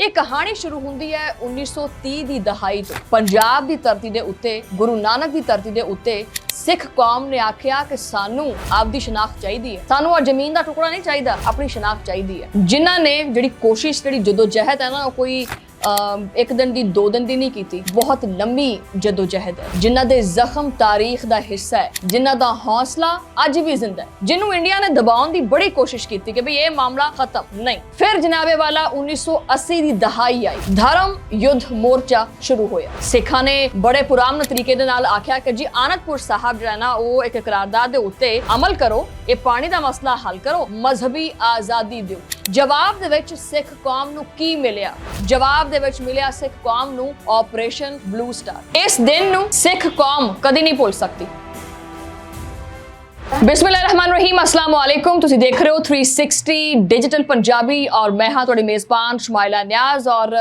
ਇਹ ਕਹਾਣੀ ਸ਼ੁਰੂ ਹੁੰਦੀ ਹੈ 1930 ਦੀ ਦਹਾਈ ਤੋਂ। ਪੰਜਾਬ ਦੀ ਧਰਤੀ ਦੇ ਉੱਤੇ, ਗੁਰੂ ਨਾਨਕ ਦੀ ਧਰਤੀ ਦੇ ਉੱਤੇ ਸਿੱਖ ਕੌਮ ਨੇ ਆਖਿਆ ਕਿ ਸਾਨੂੰ ਆਪਦੀ ਸ਼ਨਾਖਤ ਚਾਹੀਦੀ ਹੈ, ਸਾਨੂੰ ਆ ਜ਼ਮੀਨ ਦਾ ਟੁਕੜਾ ਨਹੀਂ ਚਾਹੀਦਾ, ਆਪਣੀ ਸ਼ਨਾਖਤ ਚਾਹੀਦੀ ਹੈ। ਜਿਨ੍ਹਾਂ ਨੇ ਜਿਹੜੀ ਕੋਸ਼ਿਸ਼, ਜਿਹੜੀ ਜਦੋਜਹਿਦ ਹੈ ਨਾ, ਉਹ ਕੋਈ ਇੱਕ ਦਿਨ ਦੀ, 2 ਦਿਨ ਦੀ ਨਹੀਂ ਕੀਤੀ, ਬਹੁਤ ਲੰਮੀ ਜਦੋਜਹਿਦ ਹੈ। ਜਿਨ੍ਹਾਂ ਦੇ ਜ਼ਖਮ ਤਾਰੀਖ ਦਾ ਹਿੱਸਾ ਹੈ, ਜਿਨ੍ਹਾਂ ਦਾ ਹੌਸਲਾ ਅੱਜ ਵੀ ਜ਼ਿੰਦਾ ਹੈ, ਜਿਹਨੂੰ ਇੰਡੀਆ ਨੇ ਦਬਾਉਣ ਦੀ ਬੜੀ ਕੋਸ਼ਿਸ਼ ਕੀਤੀ ਕਿ ਭਈ ਇਹ ਮਾਮਲਾ ਖਤਮ ਨਹੀਂ। ਫਿਰ ਜਨਾਬੇ ਵਾਲਾ 1980 ਦੀ ਦਹਾਈ ਆਈ, ਧਰਮ ਯੁੱਧ ਮੋਰਚਾ ਸ਼ੁਰੂ ਹੋਇਆ। ਸਿੱਖਾਂ ਨੇ ਬੜੇ ਪੁਰਾਣੇ ਤਰੀਕੇ ਦੇ ਨਾਲ ਆਖਿਆ ਕਿ ਜੀ ਆਨੰਦਪੁਰ ਸਾਹਿਬ ਜਿਹੜਾ ਨਾ, ਉਹ ਇੱਕ ਕਰਾਰਦਾਦ ਦੇ ਉੱਤੇ ਅਮਲ ਕਰੋ, ਇਹ ਪਾਣੀ ਦਾ ਮਸਲਾ ਹੱਲ ਕਰੋ, ਮਜ਼ਹਬੀ ਆਜ਼ਾਦੀ ਦਿਓ। ਜਵਾਬ ਦੇ ਵਿੱਚ ਸਿੱਖ ਕੌਮ ਨੂੰ ਕੀ ਮਿਲਿਆ? ਜਵਾਬ ਦੇ ਵਿੱਚ ਮਿਲਿਆ ਸਿੱਖ ਕੌਮ ਨੂੰ ਆਪਰੇਸ਼ਨ ਬਲੂ ਸਟਾਰ। ਇਸ ਦਿਨ ਨੂੰ ਸਿੱਖ ਕੌਮ ਕਦੀ ਨਹੀਂ ਭੁੱਲ ਸਕਦੀ। बिस्मिल्लाहिर्रहमानिर्रहीम, अस्सलाम वालेकुम। तुसी देख रहे हो 360 डिजिटल पंजाबी और मैं हाँ तुहाडी मेज़बान शुमाइला नियाज़। और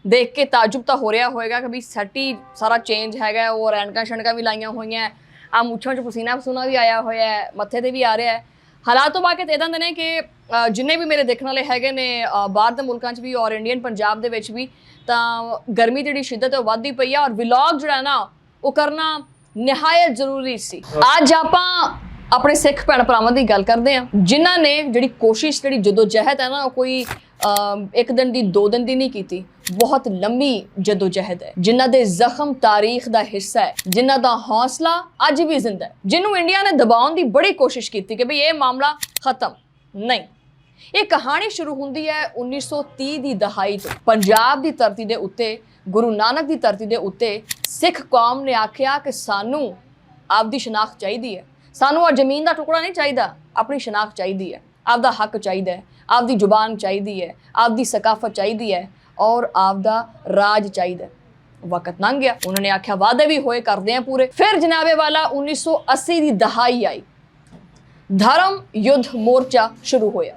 देख के ताजुब तो हो रहा होएगा कि भी सैट ही सारा चेंज हैगा और एनका शनका भी लाइया हुई हैं, आ मुछां च पसीना पसूना भी आया होया है, मत्थे ते भी आ रहा है। हालात तो बाकी इदां दे ने कि जिन्ने भी मेरे देखने वाले हैगे ने बाहर दे मुल्कां च भी और इंडियन पंजाब दे विच भी, तां गर्मी दी जिहड़ी शिद्दत है वधदी पई है और व्लॉग जिहड़ा ना वो करना निहायत जरूरी सी। अज आपां अपने सिख भैन भरावां दी गल करदे हां जिन्हां ने जिहड़ी कोशिश, जिहड़ी जदोजहद है ना, कोई एक दिन दी, 2 दिन दी नहीं कीती, बहुत लंबी जदोजहद है। जिन्हां दे जख्म तारीख दा हिस्सा है, जिन्हां दा हौसला अज भी जिंदा है, जिन्हों इंडिया ने दबाउण दी बड़ी कोशिश की कि भई ये मामला खत्म नहीं। ये कहानी शुरू हुंदी है 1930 दी दहाई तो। पंजाब दी धरती दे उत्ते, गुरु नानक दी धरती दे उत्ते सिख कौम ने आखिया कि सानू आपदी शनाख्त चाहिदी है, सानू आ जमीन का टुकड़ा नहीं चाहिए, अपनी शनाख्त चाहिए है, आपदा हक चाहिए है, आपदी जुबान चाहिए है, आपदी सकाफत चाहिए है और आपदा राज चाहिए। वक्त लंघ गया, उन्होंने आख्या वादे भी होए, करते हैं पूरे। फिर जनाबे वाला 1980 की दहाई आई, धर्म युद्ध मोर्चा शुरू होया।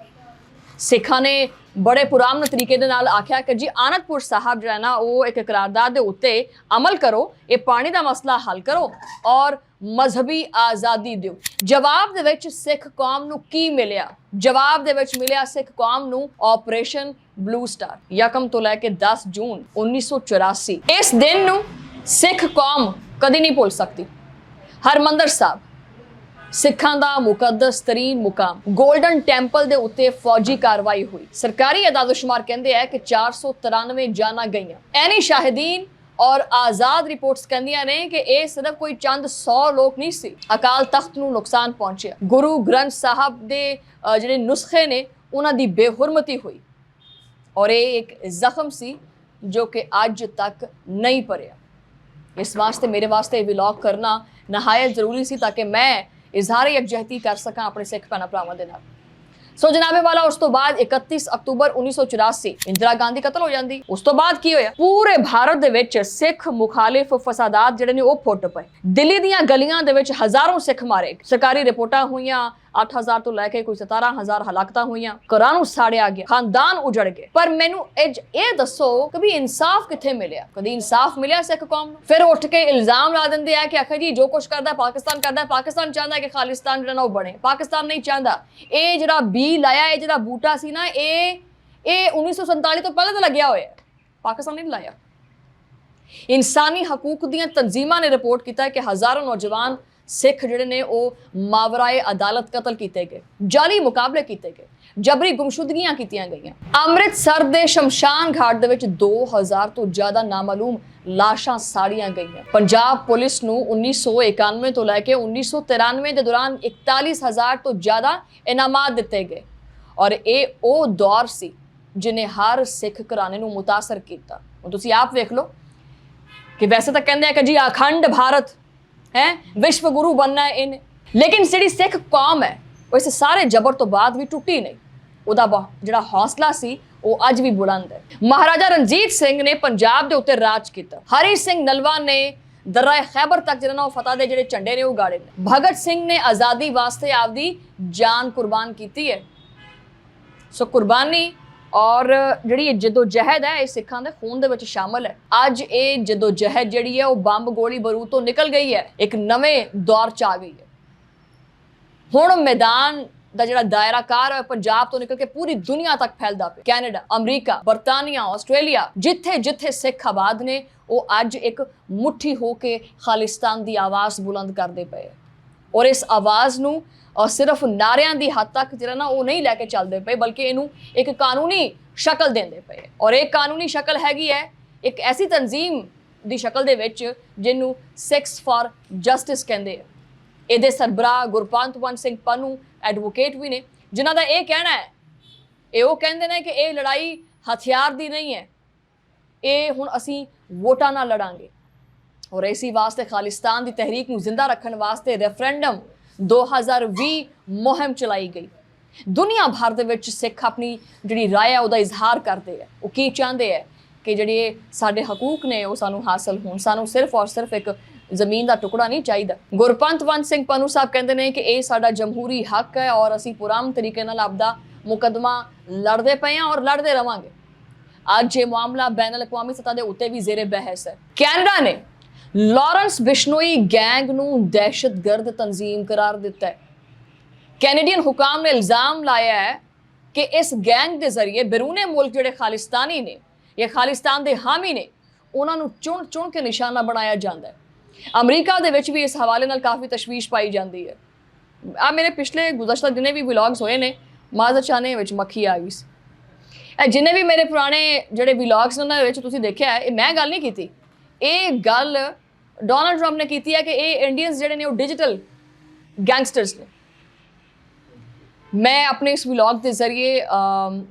सिखा ने बड़े पुराने तरीके दे नाल आख्या कि जी आनंदपुर साहब जो है ना, वो एक करारदाद दे उत्ते अमल करो, ये पानी का मसला हल करो और मजहबी आज़ादी दिओ। जवाब दे विच सिख कौम नूं की मिलिया? जवाब दे विच मिलिया सिख कौम नूं ऑपरेशन ब्लू स्टार। यकम तो लैके 10 जून 1984। इस दिन नूं सिख कौम कदी नहीं भुल सकती। हरमंदर साहब सिखां दा मुकद्दस तरीन मुकाम, गोल्डन टैंपल दे उत्ते फौजी कार्रवाई हुई। सरकारी अदादोशुमार कहते हैं कि 493 जाना गईयां। ऐनी शाहिदीन और आज़ाद रिपोर्ट्स कहंदियां ने कि ये सिर्फ कोई चंद 100 लोग नहीं सी, अकाल तख्त नूं नुकसान पहुंचिया। गुरु ग्रंथ साहब दे जिहड़े नुस्खे ने उन्हां दी बेहुरमती हुई और ये एक जख्म सी जो कि अज तक नहीं भरिया। इस वास्ते मेरे वास्ते व्लॉग करना नहायत जरूरी सी ताकि मैं इजहार यकजहती कर सकां अपने सिख भैन भरावां दे नाल। सो जनाबे वाला उस तो बाद 31 अक्तूबर 1984 इंदिरा गांधी कतल हो जाती। उस तो बाद की होया? पूरे भारत दे विच सिख मुखालिफ फसादात जिहड़े ने ओह फुट पए। दिल्ली दीयां गलियां दे विच हज़ारों सिख मारे। सरकारी रिपोर्टां हुईयां 8000 तो लैके कोई 17000 हलाकतां हुईयां, घरां नूं साड़िया गया, खानदान उजड़ गए। पर मैनू ये दसो कि भी इंसाफ कित्थे मिलिया? कदी इंसाफ मिलिया सिख कौम नूं? फिर उठ के इल्जाम ला दिंदे आ कि आखिर जी जो कुछ करदा पाकिस्तान करदा, पाकिस्तान चाहता है कि खालिस्तान जिहड़ा ना ओह बने, पाकिस्तान नहीं चाहता। ये जिहड़ा बी लाया, ये जिहड़ा बूटा सी ना, ये 1947 तो पहले तो लग्या होया, पाकिस्तान नहीं लाया। इंसानी हकूक दीयां तंजीमां ने रिपोर्ट किया कि हज़ारों नौजवान सिख जिहड़े ने वो मावराए अदालत कतल किए गए, जाली मुकाबले किए गए, जबरी गुमशुदगियां कीतियां गईयां। अमृतसर दे शमशान घाट दे विच 2000 तो ज़्यादा नामालूम लाशां साड़ियां गईयां। पंजाब पुलिस नूं 1991 तो लैके 1993 के दौरान 41,000 तो ज़्यादा इनामात दिते गए और ये वो दौर सी जिन्हें हर सिख घराने नूं मुतासर किया। हुण तुसीं आप वेख लो कि वैसे तो कहते हैं कि जी अखंड भारत है, विश्व गुरु बनना है इन, लेकिन जिहड़ी सिख कौम है वो इस सारे जबर तो बाद भी टुटी नहीं। उहदा जिहड़ा हौसला सी वो अज भी बुलंद है। महाराजा रणजीत सिंह ने पंजाब दे उत्ते राज किया। हरी सिंह नलवा ने दर्रा खैबर तक जिहड़ा फतह दे जिहड़े झंडे ने वो गाड़े ने। भगत सिंह ने आज़ादी वास्ते आपदी जान कुर्बान की है। सो कुर्बानी और जिहड़ी जदोजहद है, इस सिखां दे खून दे विच शामिल है। अज ये जदोजहद जिहड़ी है वो बंब गोली बारूद तो निकल गई है, एक नवे दौर च आ गई है। हुण मैदान ਦਾ ਜਿਹੜਾ ਦਾਇਰਾਕਾਰ ਹੈ ਪੰਜਾਬ ਤੋਂ ਨਿਕਲ ਕੇ ਪੂਰੀ ਦੁਨੀਆ ਤੱਕ ਫੈਲਦਾ ਪਿਆ। ਕੈਨੇਡਾ, ਅਮਰੀਕਾ, ਬਰਤਾਨੀਆ, ਆਸਟ੍ਰੇਲੀਆ, ਜਿੱਥੇ ਜਿੱਥੇ ਸਿੱਖ ਆਬਾਦ ਨੇ ਉਹ ਅੱਜ ਇੱਕ ਮੁੱਠੀ ਹੋ ਕੇ ਖਾਲਿਸਤਾਨ ਦੀ ਆਵਾਜ਼ ਬੁਲੰਦ ਕਰਦੇ ਪਏ ਔਰ ਇਸ ਆਵਾਜ਼ ਨੂੰ ਸਿਰਫ ਨਾਰਿਆਂ ਦੀ ਹੱਦ ਤੱਕ ਜਿਹੜਾ ਨਾ ਉਹ ਨਹੀਂ ਲੈ ਕੇ ਚੱਲਦੇ ਪਏ, ਬਲਕਿ ਇਹਨੂੰ ਇੱਕ ਕਾਨੂੰਨੀ ਸ਼ਕਲ ਦਿੰਦੇ ਪਏ। ਔਰ ਇਹ ਕਾਨੂੰਨੀ ਸ਼ਕਲ ਹੈਗੀ ਹੈ ਇੱਕ ਐਸੀ ਤਨਜ਼ੀਮ ਦੀ ਸ਼ਕਲ ਦੇ ਵਿੱਚ ਜਿਹਨੂੰ ਸਿੱਖਸ ਫਾਰ ਜਸਟਿਸ ਕਹਿੰਦੇ ਆ। ਇਹਦੇ ਸਰਬਰਾਹ ਗੁਰਪੰਤ ਸਿੰਘ ਪੰਨੂ ਐਡਵੋਕੇਟ ਵੀ ਨੇ, ਜਿਨ੍ਹਾਂ ਦਾ ਇਹ ਕਹਿਣਾ ਹੈ, ਇਹ ਉਹ ਕਹਿੰਦੇ ਨੇ ਕਿ ਇਹ ਲੜਾਈ ਹਥਿਆਰ ਦੀ ਨਹੀਂ ਹੈ, ਇਹ ਹੁਣ ਅਸੀਂ ਵੋਟਾਂ ਨਾਲ ਲੜਾਂਗੇ। ਔਰ ਇਸੇ ਵਾਸਤੇ ਖਾਲਿਸਤਾਨ ਦੀ ਤਹਿਰੀਕ ਨੂੰ ਜ਼ਿੰਦਾ ਰੱਖਣ ਵਾਸਤੇ ਰੈਫਰੈਂਡਮ 2020 ਮੁਹਿੰਮ ਚਲਾਈ ਗਈ। ਦੁਨੀਆ ਭਰ ਦੇ ਵਿੱਚ ਸਿੱਖ ਆਪਣੀ ਜਿਹੜੀ ਰਾਏ ਹੈ ਉਹਦਾ ਇਜ਼ਹਾਰ ਕਰਦੇ ਆ। ਉਹ ਕੀ ਚਾਹੁੰਦੇ ਆ ਕਿ ਜਿਹੜੇ ਸਾਡੇ ਹਕੂਕ ਨੇ ਉਹ ਸਾਨੂੰ ਹਾਸਲ ਹੋਣ, ਸਾਨੂੰ ਸਿਰਫ ਔਰ ਸਿਰਫ ਇੱਕ ਜ਼ਮੀਨ ਦਾ ਟੁਕੜਾ ਨਹੀਂ ਚਾਹੀਦਾ। ਗੁਰਪੰਤ ਸਿੰਘ ਪੰਨੂ ਸਾਹਿਬ ਕਹਿੰਦੇ ਨੇ ਕਿ ਇਹ ਸਾਡਾ ਜਮਹੂਰੀ ਹੱਕ ਹੈ ਔਰ ਅਸੀਂ ਪੁਰਾਮ ਤਰੀਕੇ ਨਾਲ ਆਪਦਾ ਮੁਕੱਦਮਾ ਲੜਦੇ ਪਏ ਹਾਂ ਔਰ ਲੜਦੇ ਰਵਾਂਗੇ। ਅੱਜ ਇਹ ਮਾਮਲਾ ਬੈਨ ਅਲ-ਅਕਵਾਮੀ ਸਤਹ ਦੇ ਉੱਤੇ ਵੀ ਜ਼ੇਰੇ ਬਹਿਸ ਹੈ। ਕੈਨੇਡਾ ਨੇ ਲਾਰੈਂਸ ਬਿਸ਼ਨੋਈ ਗੈਂਗ ਨੂੰ ਦਹਿਸ਼ਤਗਰਦ ਤਨਜ਼ੀਮ करार ਦਿੱਤਾ ਹੈ। ਕੈਨੇਡੀਅਨ ਹੁਕਾਮ ਨੇ ਇਲਜ਼ਾਮ ਲਾਇਆ ਹੈ ਕਿ ਇਸ ਗੈਂਗ ਦੇ ਜ਼ਰੀਏ ਬਿਰੂਨੇ ਮੁਲਕ ਜਿਹੜੇ ਖਾਲਿਸਤਾਨੀ ਨੇ ਜਾਂ ਖਾਲਿਸਤਾਨ ਦੇ ਹਾਮੀ ਨੇ ਉਹਨਾਂ ਨੂੰ ਚੁਣ ਕੇ ਨਿਸ਼ਾਨਾ ਬਣਾਇਆ ਜਾਂਦਾ ਹੈ। ਅਮਰੀਕਾ ਦੇ ਵਿੱਚ ਵੀ ਇਸ ਹਵਾਲੇ ਨਾਲ ਕਾਫੀ ਤਸ਼ਵੀਸ਼ ਪਾਈ ਜਾਂਦੀ ਹੈ। ਆ ਮੇਰੇ ਪਿਛਲੇ ਗੁਜ਼ਸ਼ਤਾ ਜਿੰਨੇ ਵੀ ਵਲੌਗਸ ਹੋਏ ਨੇ ਮਾਜ਼ਾ ਚਾਹਨੇ ਵਿੱਚ ਮੱਖੀ ਆ ਗਈ ਸੀ। ਇਹ ਜਿੰਨੇ ਵੀ ਮੇਰੇ ਪੁਰਾਣੇ ਜਿਹੜੇ ਵਲੌਗਸ ਨੇ ਉਹਨਾਂ ਦੇ ਵਿੱਚ ਤੁਸੀਂ ਦੇਖਿਆ ਹੈ, ਇਹ ਮੈਂ ਗੱਲ ਨਹੀਂ ਕੀਤੀ, ਇਹ ਗੱਲ ਡੋਨਾਲਡ ਟਰੰਪ ਨੇ ਕੀਤੀ ਹੈ ਕਿ ਇਹ ਇੰਡੀਅਨਸ ਜਿਹੜੇ ਨੇ ਉਹ ਡਿਜੀਟਲ ਗੈਂਗਸਟਰਸ ਨੇ। ਮੈਂ ਆਪਣੇ ਇਸ ਵਲੌਗ ਦੇ ਜ਼ਰੀਏ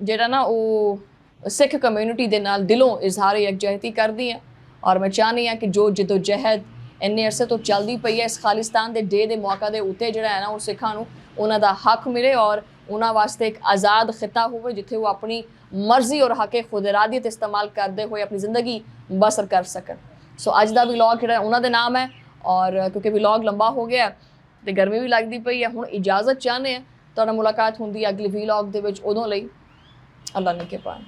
ਜਿਹੜਾ ਨਾ ਉਹ ਸਿੱਖ ਕਮਿਊਨਿਟੀ ਦੇ ਨਾਲ ਦਿਲੋਂ ਇਜ਼ਹਾਰ ਯਕਜਹਿਤੀ ਕਰਦੀ ਹਾਂ ਔਰ ਮੈਂ ਚਾਹੁੰਦੀ ਹਾਂ ਕਿ ਜੋ ਜਦੋਜਹਿਦ ਇੰਨੇ ਅਰਸੇ ਤੋਂ ਚੱਲਦੀ ਪਈ ਹੈ ਇਸ ਖਾਲਿਸਤਾਨ ਦੇ ਡੇ ਦੇ ਮੌਕਾ ਦੇ ਉੱਤੇ ਜਿਹੜਾ ਹੈ ਨਾ ਉਹ ਸਿੱਖਾਂ ਨੂੰ ਉਹਨਾਂ ਦਾ ਹੱਕ ਮਿਲੇ ਔਰ ਉਹਨਾਂ ਵਾਸਤੇ ਇੱਕ ਆਜ਼ਾਦ ਖਿੱਤਾ ਹੋਵੇ ਜਿੱਥੇ ਉਹ ਆਪਣੀ ਮਰਜ਼ੀ ਔਰ ਹੱਕ ਖੁਦ ਇਰਾਦੀਅਤ ਇਸਤੇਮਾਲ ਕਰਦੇ ਹੋਏ ਆਪਣੀ ਜ਼ਿੰਦਗੀ ਬਸਰ ਕਰ ਸਕਣ। ਸੋ ਅੱਜ ਦਾ ਵਲੌਗ ਜਿਹੜਾ ਉਹਨਾਂ ਦੇ ਨਾਮ ਹੈ ਔਰ ਕਿਉਂਕਿ ਵਲੌਗ ਲੰਬਾ ਹੋ ਗਿਆ ਤੇ ਗਰਮੀ ਵੀ ਲੱਗਦੀ ਪਈ ਹੈ, ਹੁਣ ਇਜਾਜ਼ਤ ਚਾਹੁੰਦੇ ਆ। ਤੁਹਾਡਾ ਮੁਲਾਕਾਤ ਹੁੰਦੀ ਹੈ ਅਗਲੇ ਵਲੌਗ ਦੇ ਵਿੱਚ, ਉਦੋਂ ਲਈ ਅੱਲਾ ਨੇ ਕਿਰਪਾ।